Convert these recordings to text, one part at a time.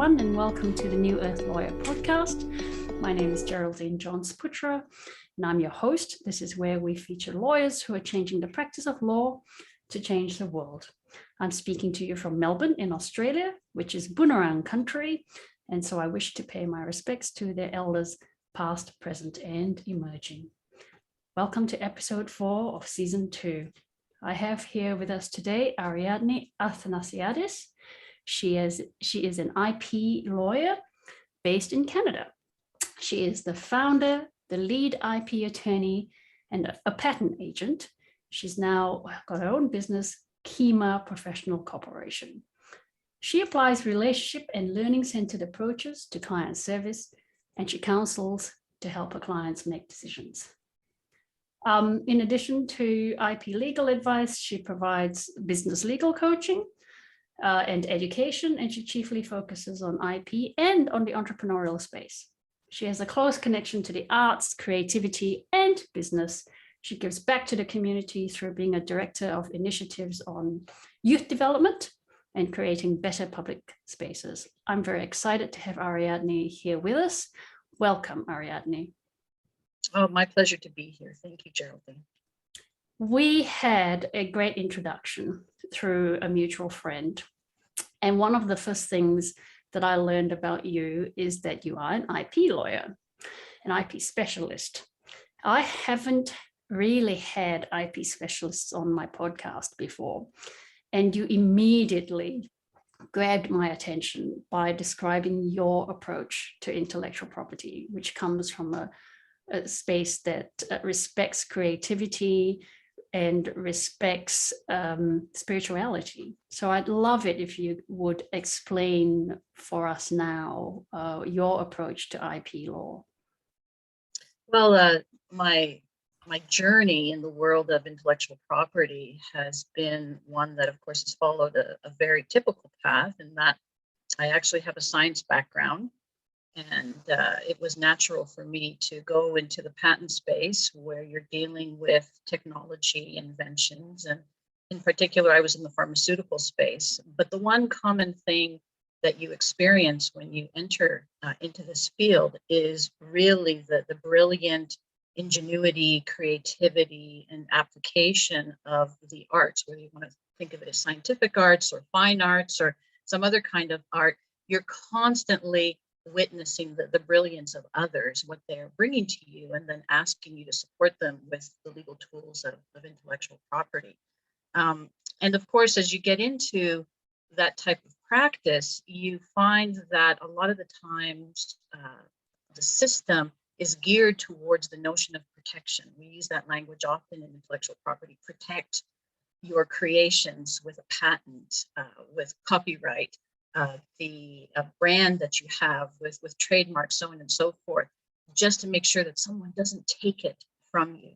everyone, and welcome to the New Earth Lawyer podcast. My name is Geraldine Johns-Putra, and I'm your host. This is where we feature lawyers who are changing the practice of law to change the world. I'm speaking to you from Melbourne in Australia, which is Boonwurrung country, and so I wish to pay my respects to their elders, past, present, and emerging. Welcome to episode 4 of season 2. I have here with us today Ariadni Athanassiadis. She is an IP lawyer based in Canada. She is the founder, the lead IP attorney, and a patent agent. She's now got her own business, Kima Professional Corporation. She applies relationship and learning-centered approaches to client service, and she counsels to help her clients make decisions. In addition to IP legal advice, she provides business legal coaching and education, and she chiefly focuses on IP and on the entrepreneurial space. She has a close connection to the arts, creativity, and business. She gives back to the community through being a director of initiatives on youth development and creating better public spaces. I'm very excited to have Ariadni here with us. Welcome, Ariadni. Oh, my pleasure to be here. Thank you, Geraldine. We had a great introduction through a mutual friend. And one of the first things that I learned about you is that you are an IP lawyer, an IP specialist. I haven't really had IP specialists on my podcast before, and you immediately grabbed my attention by describing your approach to intellectual property, which comes from a space that respects creativity and respects spirituality. So I'd love it if you would explain for us now your approach to IP law. Well, my journey in the world of intellectual property has been one that, of course, has followed a very typical path, in that I actually have a science background. And it was natural for me to go into the patent space, where you're dealing with technology inventions. And in particular, I was in the pharmaceutical space. But the one common thing that you experience when you enter into this field is really the brilliant ingenuity, creativity, and application of the arts, whether you want to think of it as scientific arts or fine arts or some other kind of art. You're constantly witnessing the brilliance of others, what they're bringing to you, and then asking you to support them with the legal tools of intellectual property. And of course, as you get into that type of practice, you find that a lot of the times the system is geared towards the notion of protection. We use that language often in intellectual property: protect your creations with a patent, with copyright, the brand that you have with trademarks, so on and so forth, just to make sure that someone doesn't take it from you.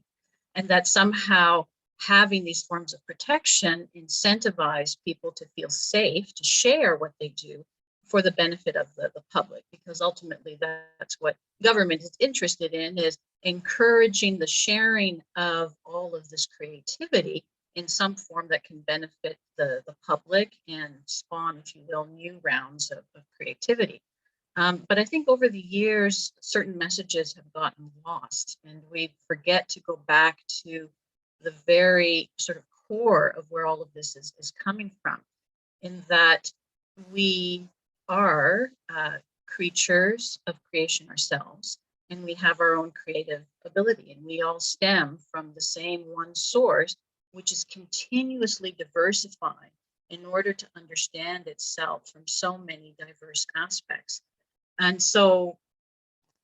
And that somehow having these forms of protection incentivize people to feel safe to share what they do for the benefit of the public, because ultimately that's what government is interested in, is encouraging the sharing of all of this creativity in some form that can benefit the public and spawn, if you will, new rounds of creativity. But I think over the years, certain messages have gotten lost, and we forget to go back to the very sort of core of where all of this is coming from, in that we are creatures of creation ourselves, and we have our own creative ability, and we all stem from the same one source, which is continuously diversifying in order to understand itself from so many diverse aspects. And so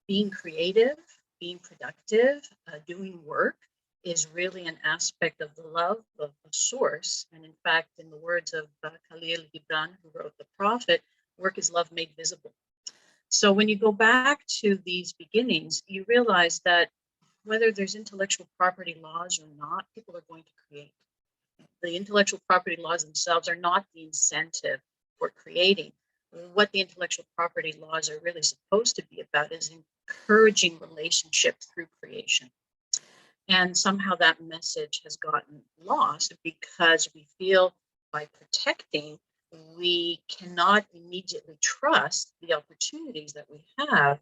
being creative, being productive, doing work is really an aspect of the love of source. And in fact, in the words of Khalil Gibran, who wrote The Prophet, work is love made visible. So when you go back to these beginnings, you realize that whether there's intellectual property laws or not, people are going to create. The intellectual property laws themselves are not the incentive for creating. What the intellectual property laws are really supposed to be about is encouraging relationship through creation. And somehow that message has gotten lost, because we feel by protecting we cannot immediately trust the opportunities that we have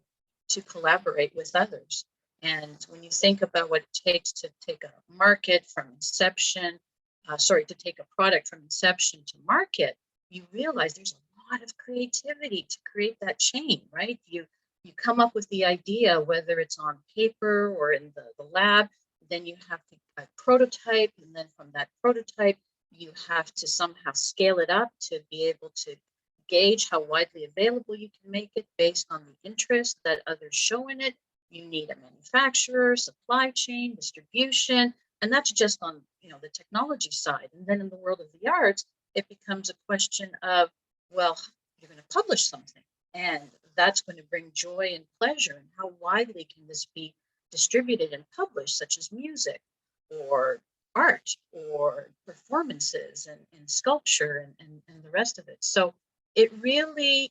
to collaborate with others. And when you think about what it takes to take a market from inception, to take a product from inception to market, you realize there's a lot of creativity to create that chain, right? You come up with the idea, whether it's on paper or in the lab, then you have to prototype, and then from that prototype, you have to somehow scale it up to be able to gauge how widely available you can make it based on the interest that others show in it. You need a manufacturer, supply chain, distribution, and that's just on the technology side. And then in the world of the arts, it becomes a question of, well, you're going to publish something, and that's going to bring joy and pleasure. And how widely can this be distributed and published, such as music or art or performances and sculpture and the rest of it. So it really,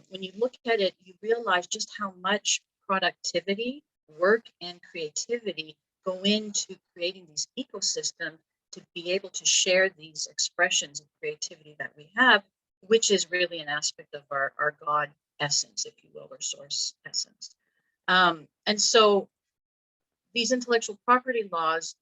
when you look at it, you realize just how much productivity, work, and creativity go into creating these ecosystems to be able to share these expressions of creativity that we have, which is really an aspect of our God essence, if you will, or source essence. And so these intellectual property laws,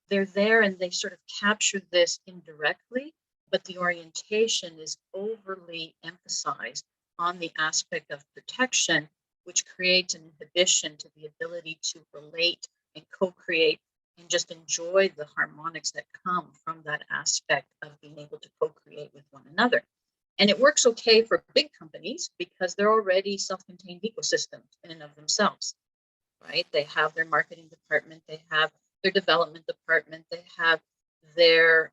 they're there and they sort of capture this indirectly, but the orientation is overly emphasized on the aspect of protection, which creates an inhibition to the ability to relate and co-create and just enjoy the harmonics that come from that aspect of being able to co-create with one another. And it works okay for big companies because they're already self-contained ecosystems in and of themselves, right? They have their marketing department, they have their development department, they have their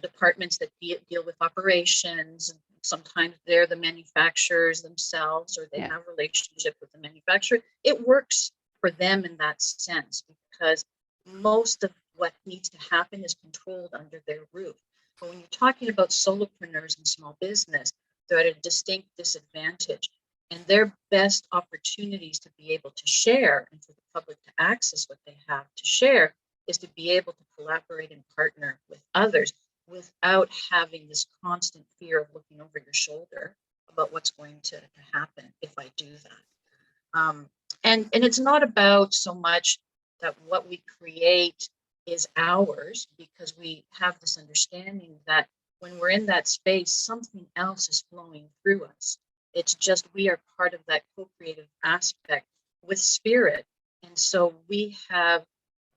departments that deal with operations. Sometimes they're the manufacturers themselves, or they have a relationship with the manufacturer. It works for them in that sense because most of what needs to happen is controlled under their roof. But when you're talking about solopreneurs and small business, they're at a distinct disadvantage. And their best opportunities to be able to share and for the public to access what they have to share is to be able to collaborate and partner with others without having this constant fear of looking over your shoulder about what's going to happen if I do that. And it's not about so much that what we create is ours, because we have this understanding that when we're in that space, something else is flowing through us. It's just we are part of that co-creative aspect with spirit. And so we have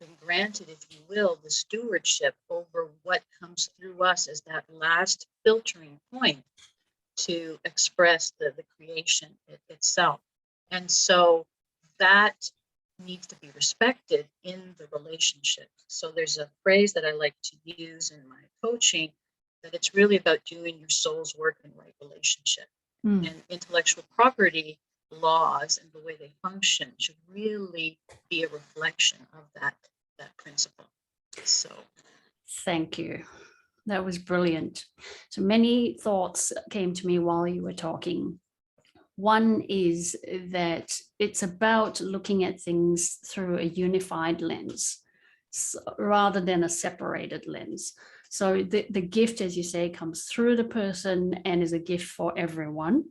been granted, if you will, the stewardship over what comes through us as that last filtering point to express the creation itself. And so that needs to be respected in the relationship. So there's a phrase that I like to use in my coaching, that it's really about doing your soul's work in right relationship. And intellectual property laws and the way they function should really be a reflection of that principle. So thank you. That was brilliant. So many thoughts came to me while you were talking. One is that it's about looking at things through a unified lens rather than a separated lens. So the gift, as you say, comes through the person and is a gift for everyone.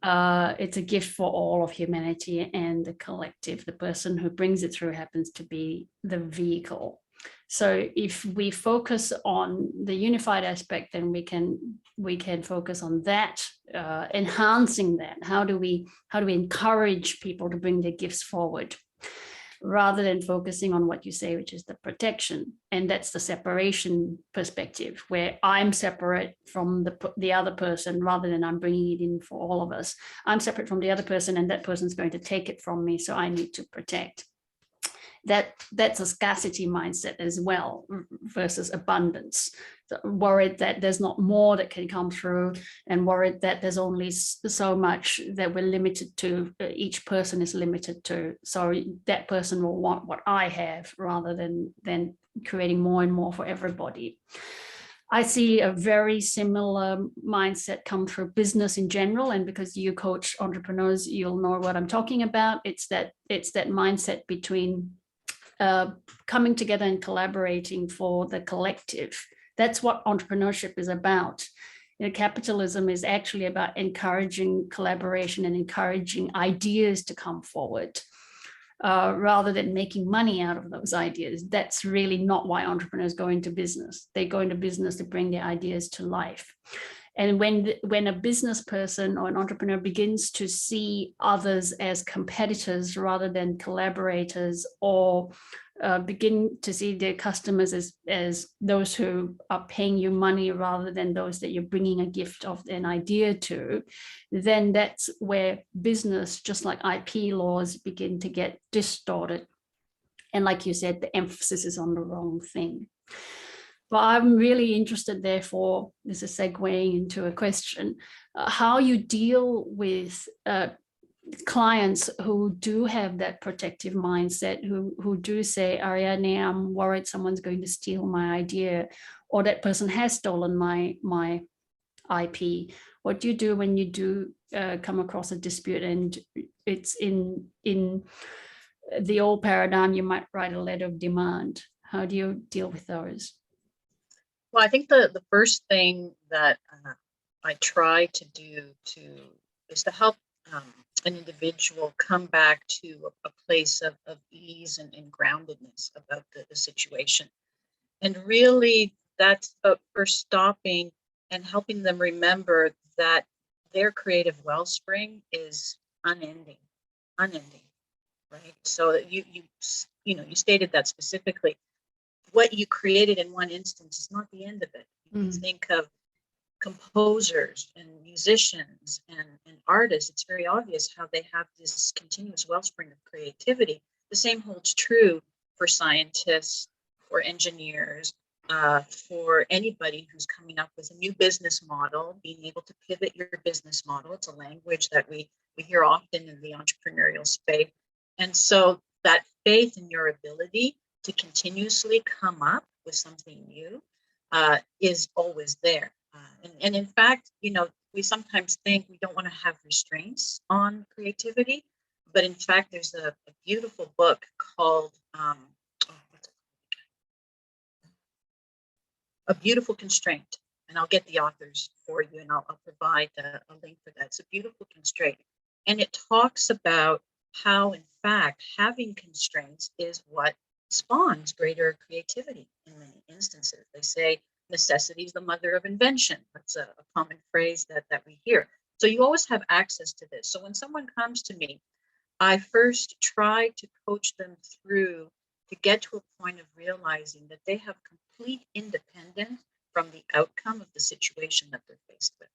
It's a gift for all of humanity and the collective. The person who brings it through happens to be the vehicle. So if we focus on the unified aspect, then we can focus on that, enhancing that. How do we encourage people to bring their gifts forward, rather than focusing on what you say, which is the protection? And that's the separation perspective, where I'm separate from the other person, rather than I'm bringing it in for all of us. I'm separate from the other person, and that person's going to take it from me, so I need to protect. That's a scarcity mindset as well, versus abundance. Worried that there's not more that can come through, and worried that there's only so much that we're limited to, each person is limited to, so that person will want what I have, rather than creating more and more for everybody. I see a very similar mindset come through business in general, and because you coach entrepreneurs, you'll know what I'm talking about. It's that mindset between coming together and collaborating for the collective, That's what entrepreneurship is about. Capitalism is actually about encouraging collaboration and encouraging ideas to come forward, rather than making money out of those ideas. That's really not why entrepreneurs go into business. They go into business to bring their ideas to life. And when a business person or an entrepreneur begins to see others as competitors rather than collaborators, or begin to see their customers as those who are paying you money rather than those that you're bringing a gift of an idea to, then that's where business, just like IP laws, begin to get distorted. And like you said, the emphasis is on the wrong thing. But I'm really interested, therefore, this is segueing into a question, how you deal with clients who do have that protective mindset, who do say, Ariadni, I'm worried someone's going to steal my idea, or that person has stolen my IP. What do you do when you do come across a dispute and it's in the old paradigm, you might write a letter of demand? How do you deal with those? Well, I think the first thing that I try to do is to help an individual come back to a place of ease and groundedness about the situation. And really, that's first stopping and helping them remember that their creative wellspring is unending, right? So you stated that specifically. What you created in one instance is not the end of it. You think of composers and musicians and artists. It's very obvious how they have this continuous wellspring of creativity. The same holds true for scientists, for engineers, for anybody who's coming up with a new business model, being able to pivot your business model. It's a language that we hear often in the entrepreneurial space. And so that faith in your ability to continuously come up with something new is always there. And in fact, we sometimes think we don't want to have restraints on creativity, but in fact, there's a beautiful book called A Beautiful Constraint, and I'll get the authors for you, and I'll provide a link for that. It's a beautiful constraint, and it talks about how, in fact, having constraints is what spawns greater creativity in many instances. They say necessity is the mother of invention. That's a common phrase that we hear. So you always have access to this. So when someone comes to me, I first try to coach them through to get to a point of realizing that they have complete independence from the outcome of the situation that they're faced with.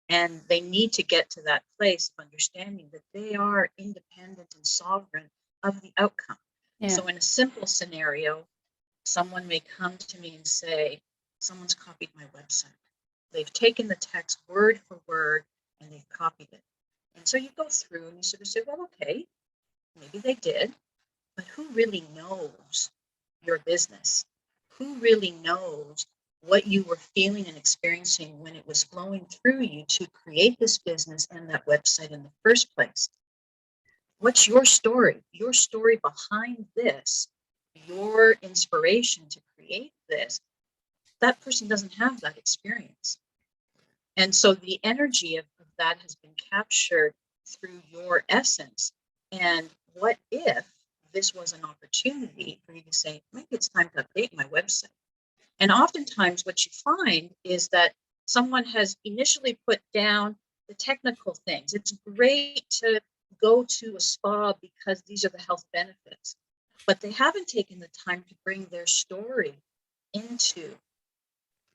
And they need to get to that place of understanding that they are independent and sovereign of the outcome. Yeah. So in a simple scenario, someone may come to me and say, someone's copied my website. They've taken the text word for word and they've copied it. And so you go through and you sort of say, well, okay, maybe they did, but who really knows your business? Who really knows what you were feeling and experiencing when it was flowing through you to create this business and that website in the first place? What's your story? Your story behind this, your inspiration to create this. That person doesn't have that experience. And so the energy of that has been captured through your essence. And what if this was an opportunity for you to say, maybe it's time to update my website? And oftentimes what you find is that someone has initially put down the technical things. It's great to go to a spa because these are the health benefits, but they haven't taken the time to bring their story into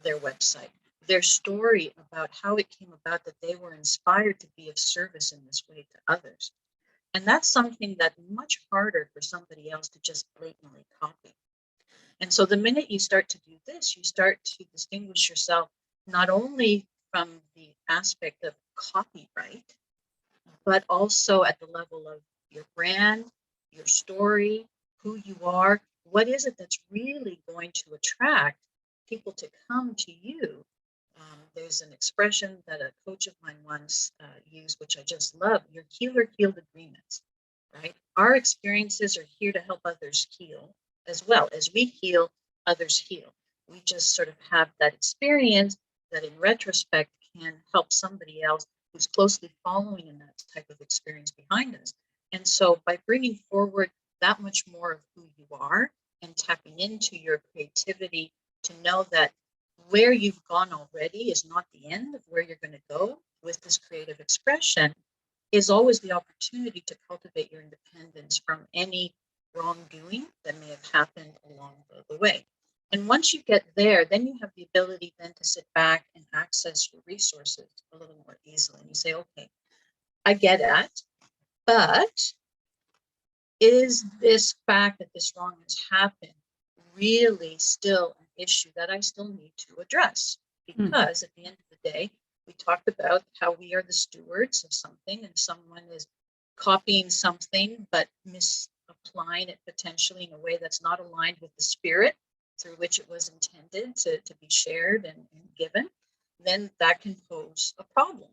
their website, their story about how it came about that they were inspired to be of service in this way to others. And that's something that's much harder for somebody else to just blatantly copy. And so the minute you start to do this, you start to distinguish yourself not only from the aspect of copyright, but also at the level of your brand, your story, who you are. What is it that's really going to attract people to come to you? There's an expression that a coach of mine once used, which I just love, your healer-healed agreements, right? Our experiences are here to help others heal as well. As we heal, others heal. We just sort of have that experience that in retrospect can help somebody else who's closely following in that type of experience behind us. And so by bringing forward that much more of who you are and tapping into your creativity to know that where you've gone already is not the end of where you're going to go with this creative expression is always the opportunity to cultivate your independence from any wrongdoing that may have happened along the way. And once you get there, then you have the ability then to sit back and access your resources a little more easily. And you say, okay, I get it, but is this fact that this wrong has happened really still an issue that I still need to address? Because at the end of the day, we talked about how we are the stewards of something, and someone is copying something but misapplying it potentially in a way that's not aligned with the spirit through which it was intended to be shared and given, then that can pose a problem.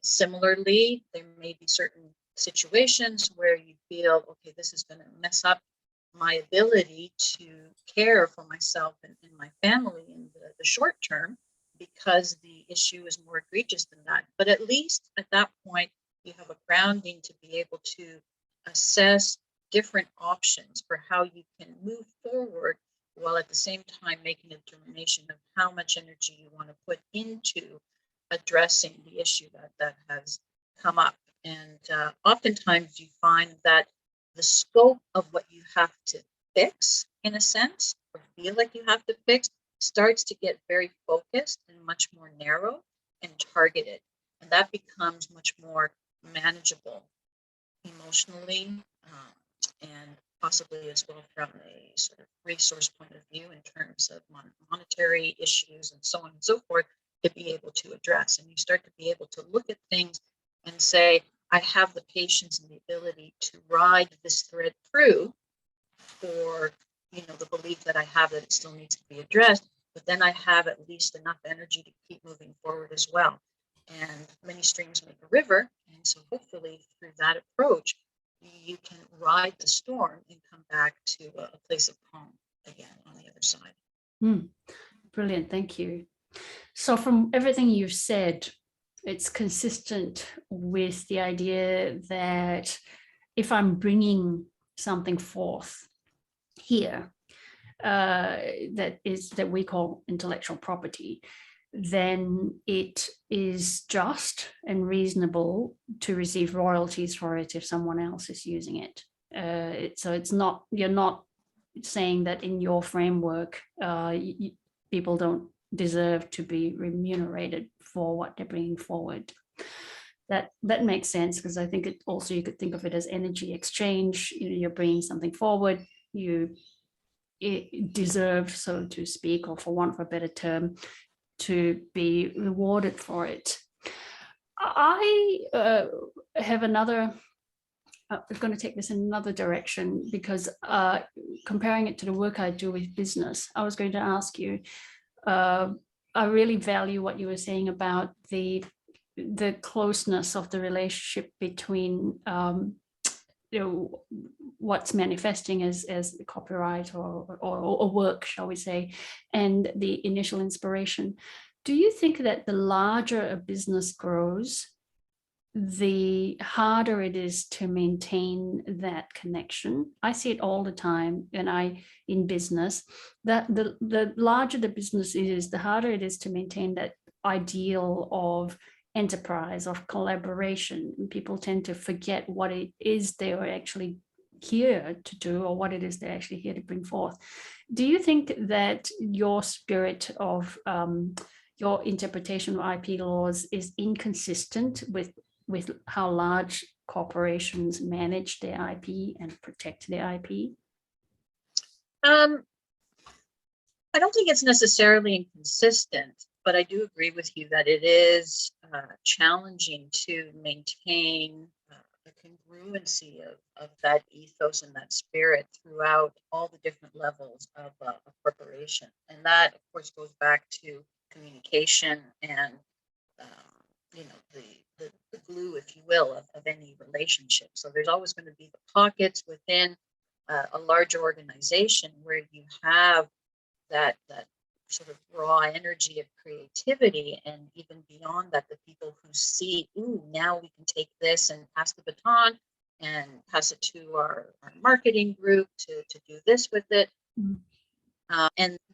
Similarly, there may be certain situations where you feel, okay, this is going to mess up my ability to care for myself and my family in the short term because the issue is more egregious than that. But at least at that point, you have a grounding to be able to assess different options for how you can move forward while at the same time making a determination of how much energy you want to put into addressing the issue that has come up. And oftentimes you find that the scope of what you have to fix, in a sense, or feel like you have to fix, starts to get very focused and much more narrow and targeted. And that becomes much more manageable emotionally and possibly as well from a sort of resource point of view in terms of monetary issues and so on and so forth to be able to address. And you start to be able to look at things and say, I have the patience and the ability to ride this thread through for, the belief that I have that it still needs to be addressed, but then I have at least enough energy to keep moving forward as well. And many streams make a river. And so hopefully through that approach, you can ride the storm and come back to a place of calm again on the other side. Brilliant. Thank you. So from everything you've said, it's consistent with the idea that if I'm bringing something forth here that we call intellectual property, then it is just and reasonable to receive royalties for it if someone else is using it. So it's not, you're not saying that in your framework, people don't deserve to be remunerated for what they're bringing forward. That makes sense, because I think it also, you could think of it as energy exchange. You're bringing something forward, you deserve, so to speak, or for want of a better term, to be rewarded for it. I have another, I'm going to take this in another direction, because comparing it to the work I do with business, I was going to ask you, I really value what you were saying about the closeness of the relationship between what's manifesting as the copyright or work, shall we say, and the initial inspiration. Do you think that the larger a business grows, the harder it is to maintain that connection? I see it all the time, and in business, that the larger the business is, the harder it is to maintain that ideal of enterprise, of collaboration. And people tend to forget what it is they are actually here to do, or what it is they're actually here to bring forth. Do you think that your spirit of your interpretation of IP laws is inconsistent with how large corporations manage their IP and protect their IP? I don't think it's necessarily inconsistent, but I do agree with you that it is challenging to maintain a congruency of that ethos and that spirit throughout all the different levels of a corporation. And that, of course, goes back to communication and the glue, if you will, of any relationship. So there's always going to be the pockets within a larger organization where you have that sort of raw energy of creativity, and even beyond that, the people who see, ooh, now we can take this and pass the baton and pass it to our marketing group to do this with it.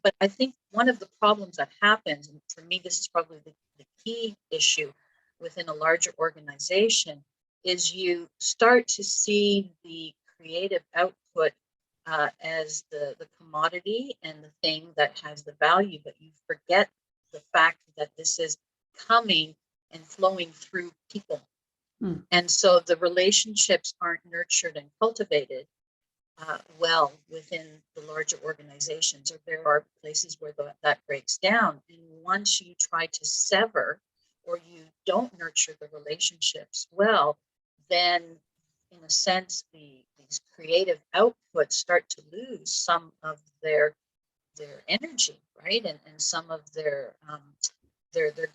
But I think one of the problems that happens, and for me, this is probably the key issue within a larger organization, is you start to see the creative output as the commodity and the thing that has the value, but you forget the fact that this is coming and flowing through people. And so the relationships aren't nurtured and cultivated well within the larger organizations, or there are places where that breaks down. And once you try to sever or you don't nurture the relationships well, then in a sense, these creative outputs start to lose some of their energy, right? And some of their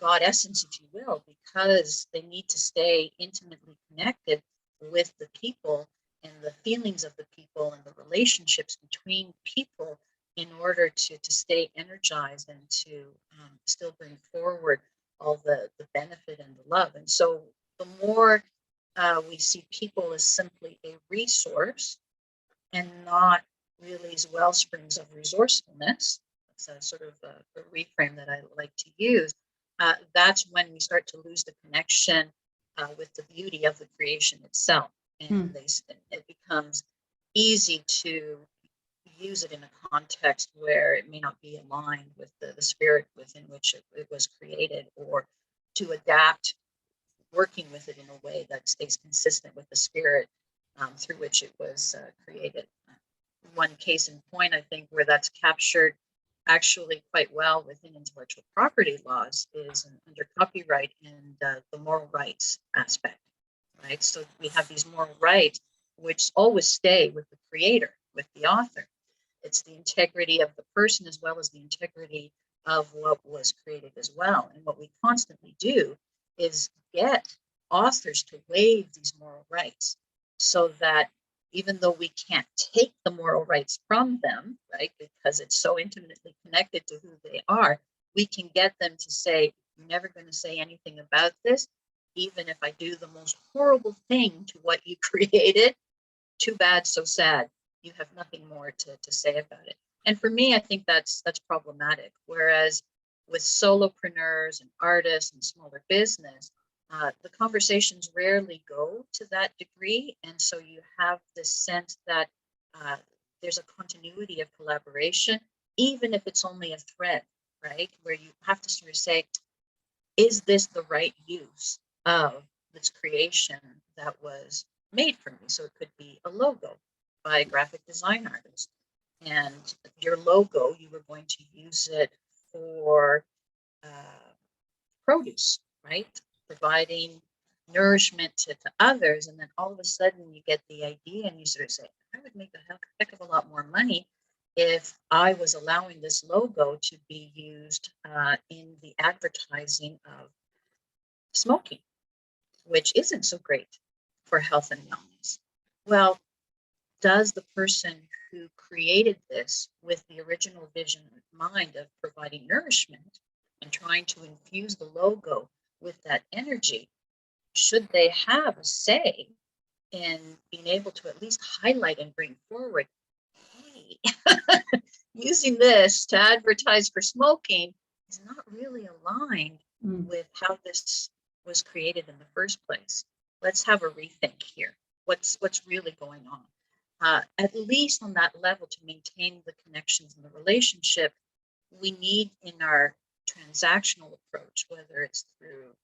God essence, if you will, because they need to stay intimately connected with the people and the feelings of the people and the relationships between people in order to stay energized and to still bring forward all the benefit and the love. And so the more we see people as simply a resource and not really as wellsprings of resourcefulness, that's a sort of a reframe that I like to use, that's when we start to lose the connection with the beauty of the creation itself. And it becomes easy to use it in a context where it may not be aligned with the spirit within which it was created, or to adapt working with it in a way that stays consistent with the spirit through which it was created. One case in point, I think, where that's captured actually quite well within intellectual property laws is under copyright and the moral rights aspect, right? So we have these moral rights which always stay with the creator, with the author. It's the integrity of the person as well as the integrity of what was created as well. And what we constantly do is get authors to waive these moral rights so that even though we can't take the moral rights from them, right, because it's so intimately connected to who they are, we can get them to say, you're never going to say anything about this, even if I do the most horrible thing to what you created. Too bad, so sad. You have nothing more to say about it. And for me, I think that's problematic. Whereas with solopreneurs and artists and smaller business, the conversations rarely go to that degree. And so you have this sense that there's a continuity of collaboration, even if it's only a thread, right? Where you have to sort of say, is this the right use of this creation that was made for me? So it could be a logo by a graphic design artist. And your logo, you were going to use it for produce, right? Providing nourishment to others. And then all of a sudden you get the idea and you sort of say, I would make a heck of a lot more money if I was allowing this logo to be used in the advertising of smoking, which isn't so great for health and wellness. Well, does the person who created this with the original vision in mind of providing nourishment and trying to infuse the logo with that energy, should they have a say in being able to at least highlight and bring forward, hey, using this to advertise for smoking is not really aligned with how this was created in the first place. Let's have a rethink here. What's really going on? At least on that level, to maintain the connections in the relationship, we need in our transactional approach, whether it's through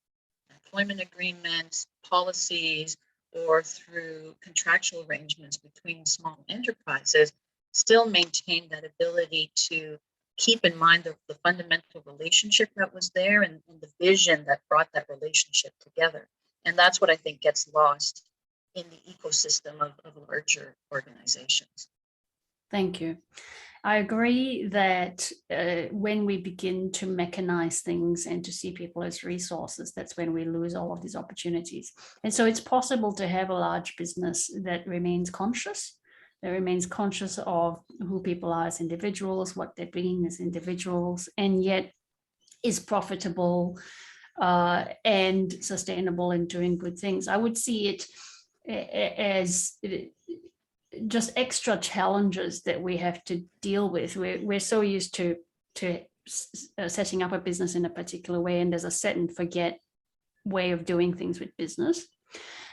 employment agreements, policies, or through contractual arrangements between small enterprises, still maintain that ability to keep in mind the fundamental relationship that was there and the vision that brought that relationship together. And that's what I think gets lost in the ecosystem of larger organizations. Thank you. I agree that when we begin to mechanize things and to see people as resources, that's when we lose all of these opportunities. And so it's possible to have a large business that remains conscious, that remains conscious of who people are as individuals, what they're bringing as individuals, and yet is profitable and sustainable and doing good things. I would see it as just extra challenges that we have to deal with. We're so used to setting up a business in a particular way, and there's a set and forget way of doing things with business,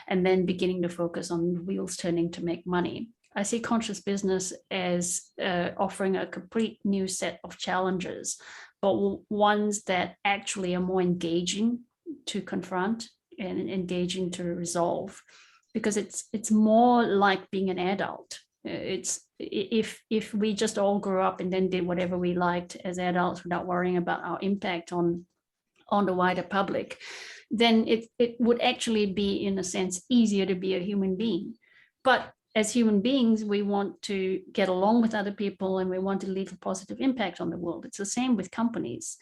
and then beginning to focus on wheels turning to make money. I see conscious business as offering a complete new set of challenges, but ones that actually are more engaging to confront and engaging to resolve, because it's more like being an adult. It's if we just all grew up and then did whatever we liked as adults without worrying about our impact on the wider public, then it would actually be, in a sense, easier to be a human being. But as human beings, we want to get along with other people and we want to leave a positive impact on the world. It's the same with companies.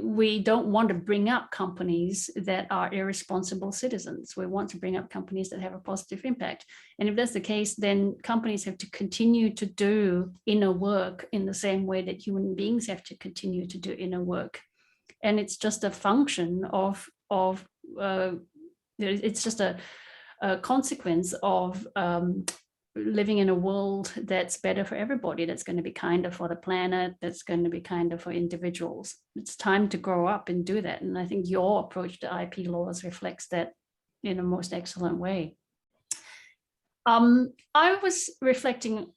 We don't want to bring up companies that are irresponsible citizens. We want to bring up companies that have a positive impact. And if that's the case, then companies have to continue to do inner work in the same way that human beings have to continue to do inner work. And it's just a function of it's just a consequence of living in a world that's better for everybody, that's going to be kinder for the planet, that's going to be kinder for individuals. It's time to grow up and do that. And I think your approach to IP laws reflects that in a most excellent way. I was reflecting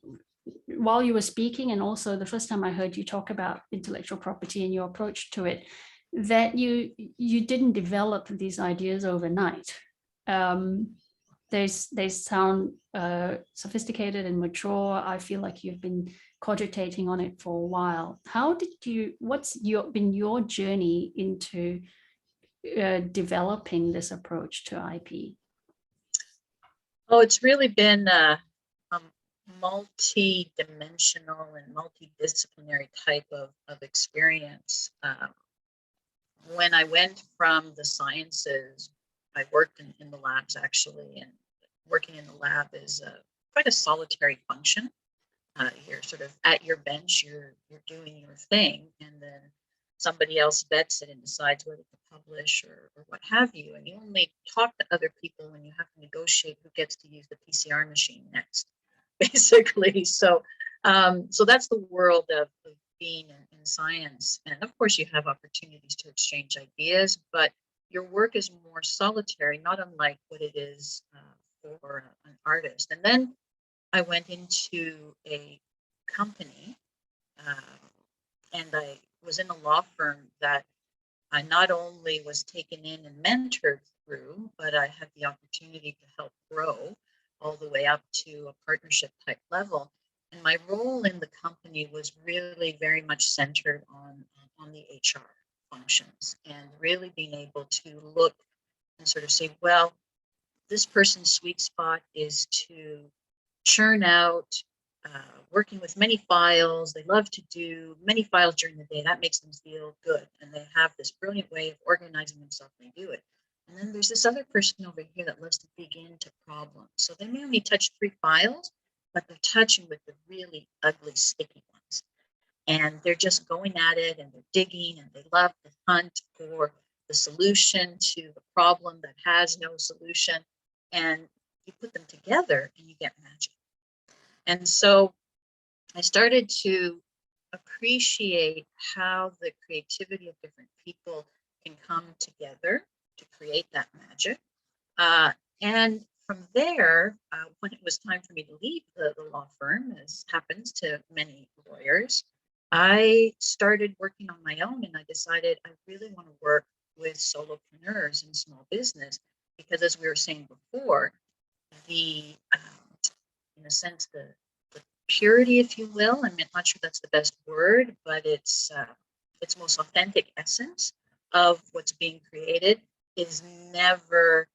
while you were speaking, and also the first time I heard you talk about intellectual property and your approach to it, that you didn't develop these ideas overnight. They sound sophisticated and mature. I feel like you've been cogitating on it for a while. What's been your journey into developing this approach to IP? Oh, it's really been a multi-dimensional and multidisciplinary type of experience. When I went from the sciences, I worked in the labs actually, and working in the lab is quite a solitary function. You're sort of at your bench, you're doing your thing, and then somebody else vets it and decides whether to publish or what have you. And you only talk to other people when you have to negotiate who gets to use the PCR machine next, basically. So that's the world of being in science. And of course, you have opportunities to exchange ideas, but your work is more solitary, not unlike what it is for an artist. And then I went into a company, and I was in a law firm that I not only was taken in and mentored through, but I had the opportunity to help grow all the way up to a partnership type level. And my role in the company was really very much centered on the HR functions, and really being able to look and sort of say, well, this person's sweet spot is to churn out, working with many files. They love to do many files during the day. That makes them feel good. And they have this brilliant way of organizing themselves. They do it. And then there's this other person over here that loves to dig into problems. So they may only touch 3 files, but they're touching with the really ugly, sticky ones. And they're just going at it, and they're digging, and they love to hunt for the solution to the problem that has no solution. And you put them together and you get magic. And so I started to appreciate how the creativity of different people can come together to create that magic. And from there, when it was time for me to leave the law firm, as happens to many lawyers, I started working on my own, and I decided I really want to work with solopreneurs and small business, because as we were saying before, in a sense, the purity, if you will, I'm not sure that's the best word, but its most authentic essence of what's being created is never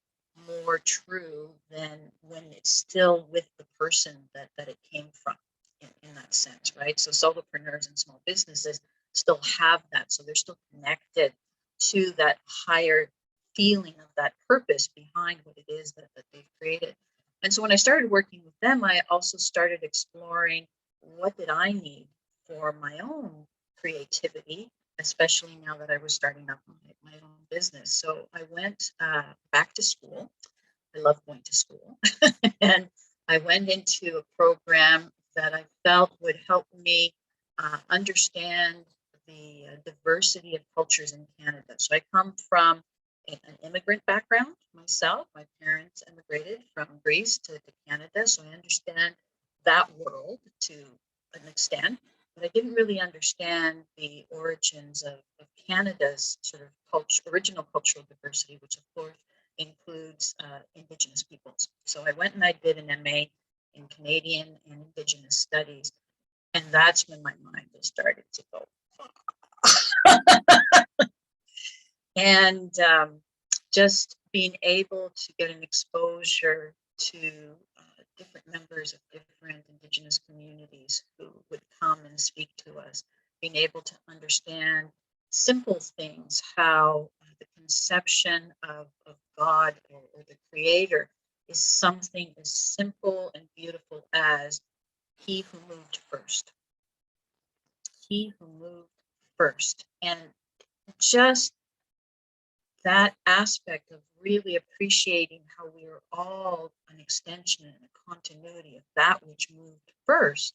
more true than when it's still with the person that it came from, in that sense, right? So solopreneurs and small businesses still have that. So they're still connected to that higher feeling of that purpose behind what it is that they've created. And so when I started working with them, I also started exploring what did I need for my own creativity, especially now that I was starting up my own business. So I went back to school. I love going to school. And I went into a program that I felt would help me understand the diversity of cultures in Canada. So I come from an immigrant background myself. My parents immigrated from Greece to Canada, so I understand that world to an extent, but I didn't really understand the origins of Canada's sort of original cultural diversity, which of course includes Indigenous peoples. So I went and I did an MA in Canadian and Indigenous studies, and that's when my mind just started to go. And just being able to get an exposure to different members of different Indigenous communities who would come and speak to us, being able to understand simple things, how the conception of God or the Creator is something as simple and beautiful as He who moved first. He who moved first. And just that aspect of really appreciating how we are all an extension and a continuity of that which moved first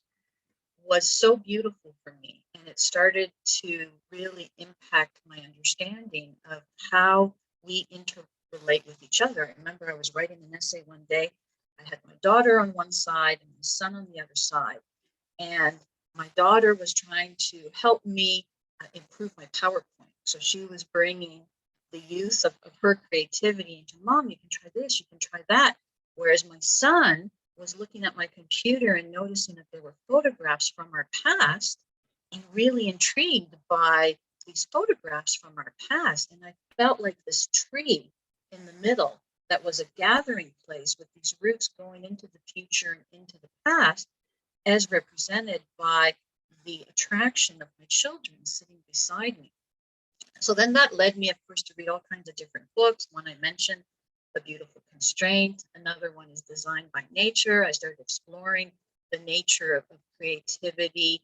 was so beautiful for me. And it started to really impact my understanding of how we interrelate with each other. I remember I was writing an essay one day. I had my daughter on one side and my son on the other side. And my daughter was trying to help me improve my PowerPoint. So she was bringing the use of her creativity into, Mom, you can try this, you can try that. Whereas my son was looking at my computer and noticing that there were photographs from our past and really intrigued by these photographs from our past. And I felt like this tree in the middle that was a gathering place with these roots going into the future and into the past, as represented by the attraction of my children sitting beside me. So then that led me, of course, to read all kinds of different books. One I mentioned, The Beautiful Constraint. Another one is Designed by Nature. I started exploring the nature of creativity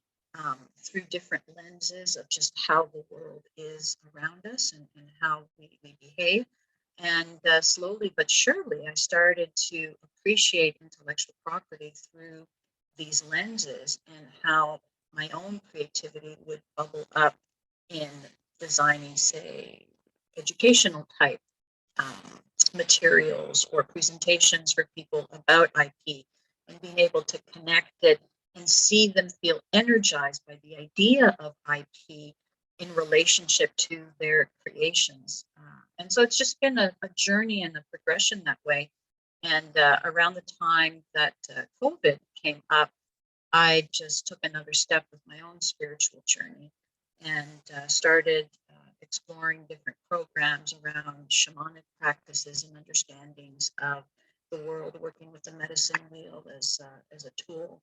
through different lenses of just how the world is around us and how we behave. And slowly but surely, I started to appreciate intellectual property through these lenses and how my own creativity would bubble up in designing, say, educational type materials or presentations for people about IP, and being able to connect it and see them feel energized by the idea of IP in relationship to their creations. And so it's just been a journey and a progression that way. And around the time that COVID came up, I just took another step with my own spiritual journey and started exploring different programs around shamanic practices and understandings of the world, working with the medicine wheel as a tool,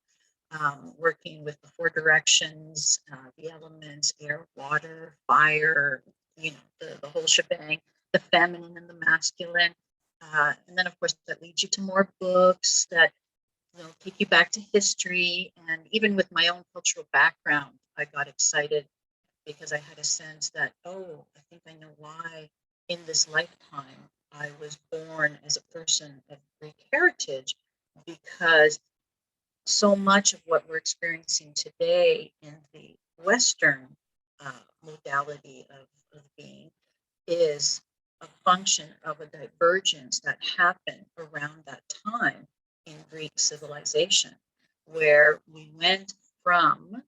working with the four directions, the elements, air, water, fire, the whole shebang, the feminine and the masculine. And then, of course, that leads you to more books that take you back to history. And even with my own cultural background, I got excited because I had a sense that, I think I know why in this lifetime I was born as a person of Greek heritage, because so much of what we're experiencing today in the Western modality of being is a function of a divergence that happened around that time in Greek civilization, where we went from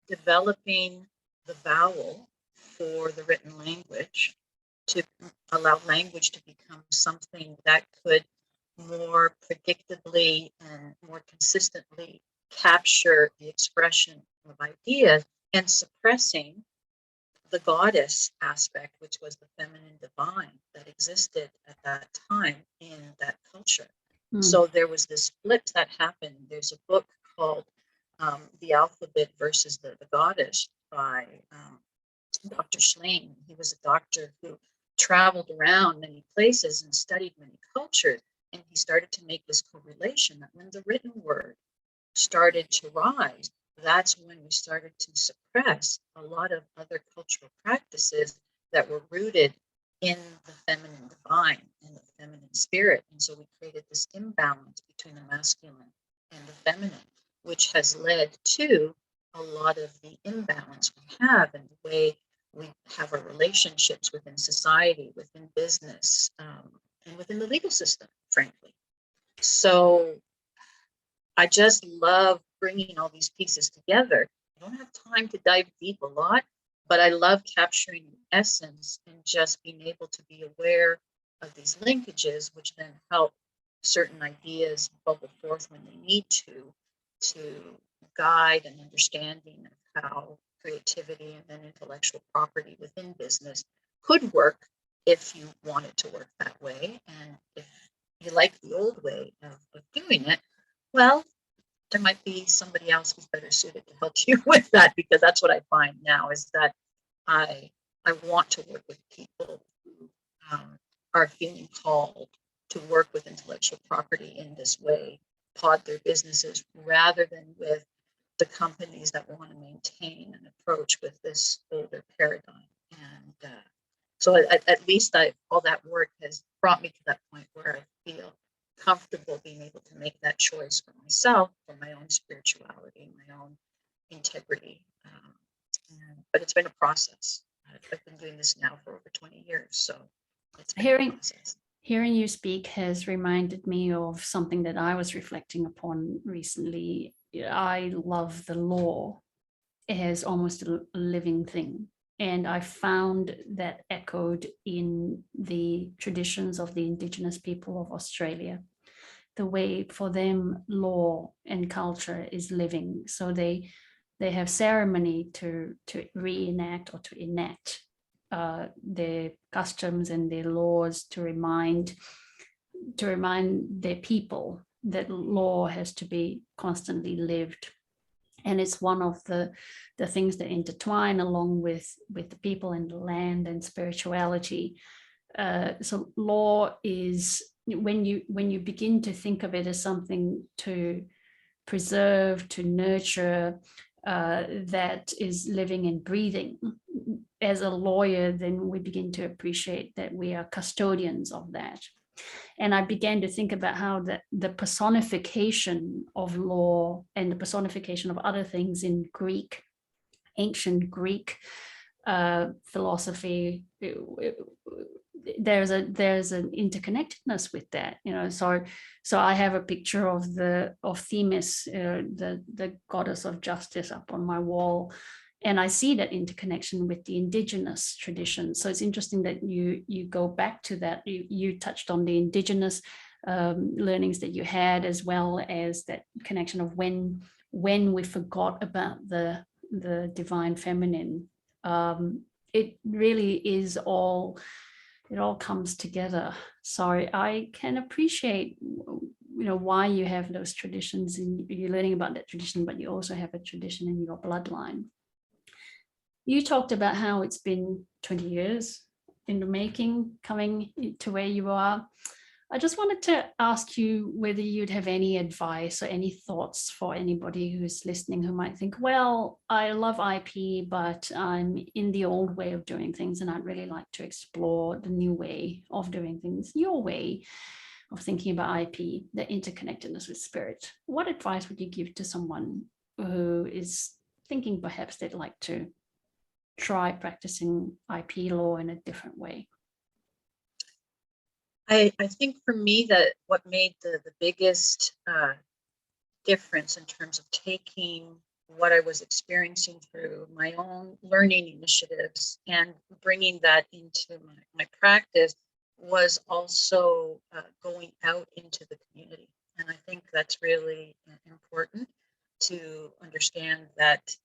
developing the vowel for the written language to allow language to become something that could more predictably and more consistently capture the expression of ideas, and suppressing the goddess aspect, which was the feminine divine that existed at that time in that culture. So there was this flip that happened. There's a book called The Alphabet versus the Goddess by Dr. Schlein. He was a doctor who traveled around many places and studied many cultures. And he started to make this correlation that when the written word started to rise, that's when we started to suppress a lot of other cultural practices that were rooted in the feminine divine and the feminine spirit. And so we created this imbalance between the masculine and the feminine, which has led to a lot of the imbalance we have in the way we have our relationships within society, within business, and within the legal system, frankly. So I just love bringing all these pieces together. I don't have time to dive deep a lot, but I love capturing the essence and just being able to be aware of these linkages, which then help certain ideas bubble forth when they need to guide an understanding of how creativity and then intellectual property within business could work if you want it to work that way. And if you like the old way of doing it, well, there might be somebody else who's better suited to help you with that, because that's what I find now is that I want to work with people who are feeling called to work with intellectual property in this way, pod their businesses, rather than with the companies that want to maintain an approach with this older paradigm. And so at least all that work has brought me to that point where I feel comfortable being able to make that choice for myself, for my own spirituality, my own integrity. But it's been a process. I've been doing this now for over 20 years, so it's been a process. Hearing you speak has reminded me of something that I was reflecting upon recently. I love the law as almost a living thing. And I found that echoed in the traditions of the Indigenous people of Australia. The way for them law and culture is living. So they have ceremony to reenact or to enact their customs and their laws to remind their people that law has to be constantly lived. And it's one of the things that intertwine along with the people and the land and spirituality. So law is, when you begin to think of it as something to preserve, to nurture, that is living and breathing. As a lawyer, then we begin to appreciate that we are custodians of that. And I began to think about how the personification of law and the personification of other things in Greek, ancient Greek philosophy, there's an interconnectedness with that, so I have a picture of Themis, the goddess of justice, up on my wall, and I see that interconnection with the Indigenous tradition. So it's interesting that you go back to that. You touched on the Indigenous learnings that you had, as well as that connection of when we forgot about the divine feminine. It really is all. It all comes together. So I can appreciate, why you have those traditions, and you're learning about that tradition, but you also have a tradition in your bloodline. You talked about how it's been 20 years in the making, coming to where you are. I just wanted to ask you whether you'd have any advice or any thoughts for anybody who's listening who might think, well, I love IP, but I'm in the old way of doing things, and I'd really like to explore the new way of doing things, your way of thinking about IP, the interconnectedness with spirit. What advice would you give to someone who is thinking perhaps they'd like to try practicing IP law in a different way? I think for me that what made the biggest difference in terms of taking what I was experiencing through my own learning initiatives and bringing that into my practice was also going out into the community. And I think that's really important to understand that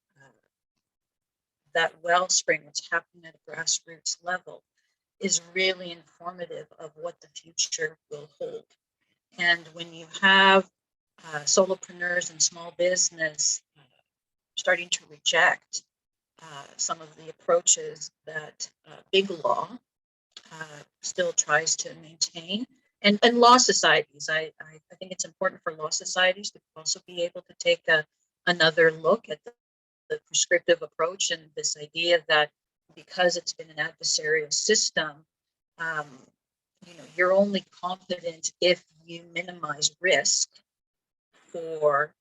that wellspring, what's happening at a grassroots level, is really informative of what the future will hold. And when you have solopreneurs and small business starting to reject some of the approaches that big law still tries to maintain, and law societies. I think it's important for law societies to also be able to take another look at the prescriptive approach, and this idea that because it's been an adversarial system, um, you're only confident if you minimize risk for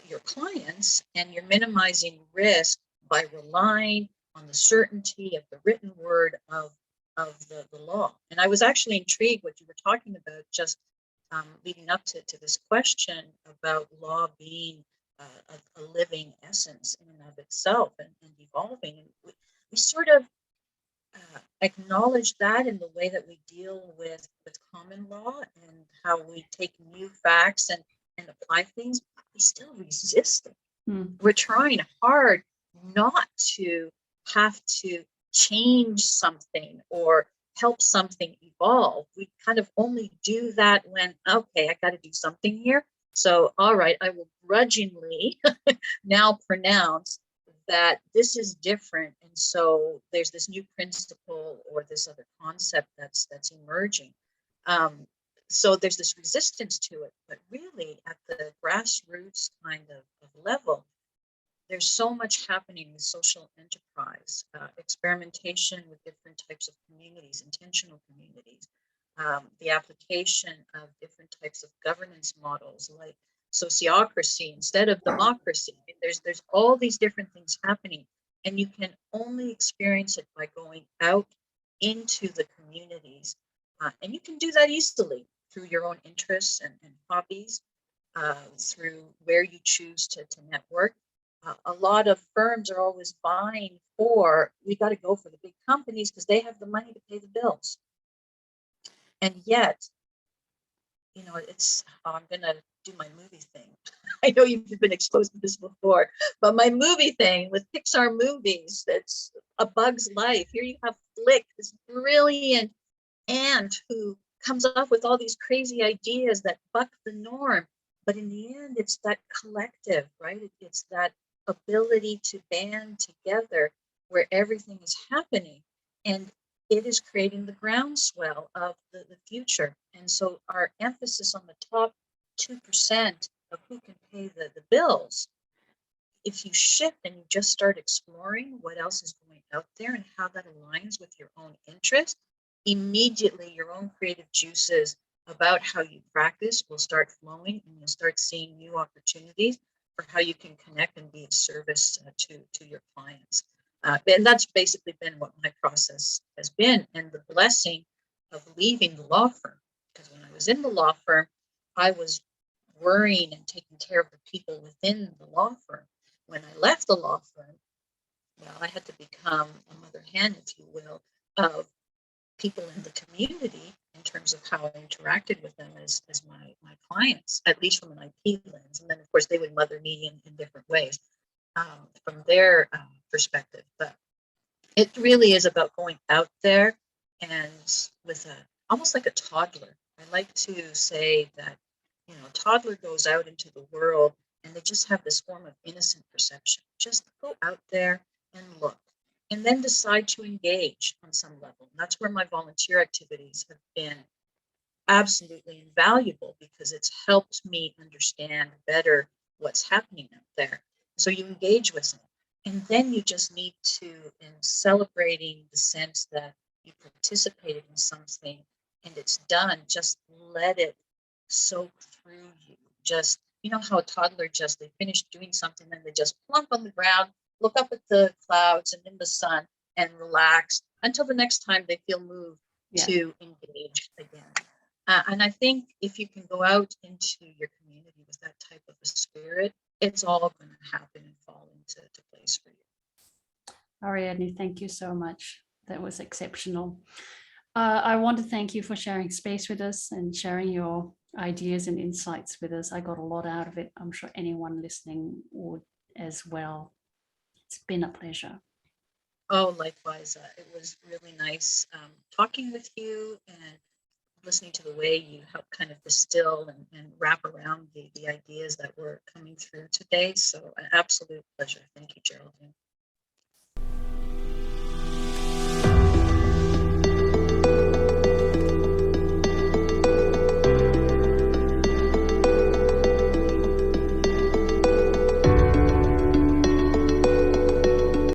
your clients, and you're minimizing risk by relying on the certainty of the written word of the law. And I was actually intrigued what you were talking about just leading up to this question about law being a living essence in and of itself, and evolving. And we sort of acknowledge that in the way that we deal with common law, and how we take new facts and apply things, but we still resist it. We're trying hard not to have to change something or help something evolve. We kind of only do that when, okay, I got to do something here. So, all right, I will grudgingly now pronounce that this is different. And so there's this new principle or this other concept that's emerging. So there's this resistance to it, but really at the grassroots kind of level, there's so much happening with social enterprise, experimentation with different types of communities, intentional communities, the application of different types of governance models like sociocracy instead of democracy. There's all these different things happening, and you can only experience it by going out into the communities. And you can do that easily through your own interests and hobbies, through where you choose to network. A lot of firms are always vying for, we got to go for the big companies because they have the money to pay the bills. And yet, I'm going to do my movie thing. I know you've been exposed to this before, but my movie thing with Pixar movies, that's A Bug's Life. Here you have Flick, this brilliant ant who comes up with all these crazy ideas that buck the norm. But in the end, it's that collective, right? It's that ability to band together where everything is happening. And it is creating the groundswell of the future. And so our emphasis on the top 2% of who can pay the bills, if you shift and you just start exploring what else is going out there and how that aligns with your own interest, immediately your own creative juices about how you practice will start flowing, and you'll start seeing new opportunities for how you can connect and be of service to your clients. And that's basically been what my process has been, and the blessing of leaving the law firm. Because when I was in the law firm, I was worrying and taking care of the people within the law firm. When I left the law firm, well, I had to become a mother hen, if you will, of people in the community in terms of how I interacted with them as my clients, at least from an IP lens. And then, of course, they would mother me in different ways from their perspective. But it really is about going out there and with almost like a toddler. I like to say that, a toddler goes out into the world and they just have this form of innocent perception. Just go out there and look, and then decide to engage on some level. And that's where my volunteer activities have been absolutely invaluable, because it's helped me understand better what's happening out there. So you engage with it, and then you just need to, in celebrating the sense that you participated in something and it's done, just let it soak through you. Just, how a toddler they finish doing something, then they just plump on the ground, look up at the clouds and in the sun, and relax until the next time they feel moved to engage again. And I think if you can go out into your community with that type of a spirit, it's all going to happen and fall into place for you. Ariadni, thank you so much. That was exceptional. I want to thank you for sharing space with us and sharing your ideas and insights with us. I got a lot out of it. I'm sure anyone listening would as well. It's been a pleasure. Oh, likewise. It was really nice talking with you and listening to the way you help kind of distill and wrap around the ideas that were coming through today. So an absolute pleasure. Thank you, Geraldine.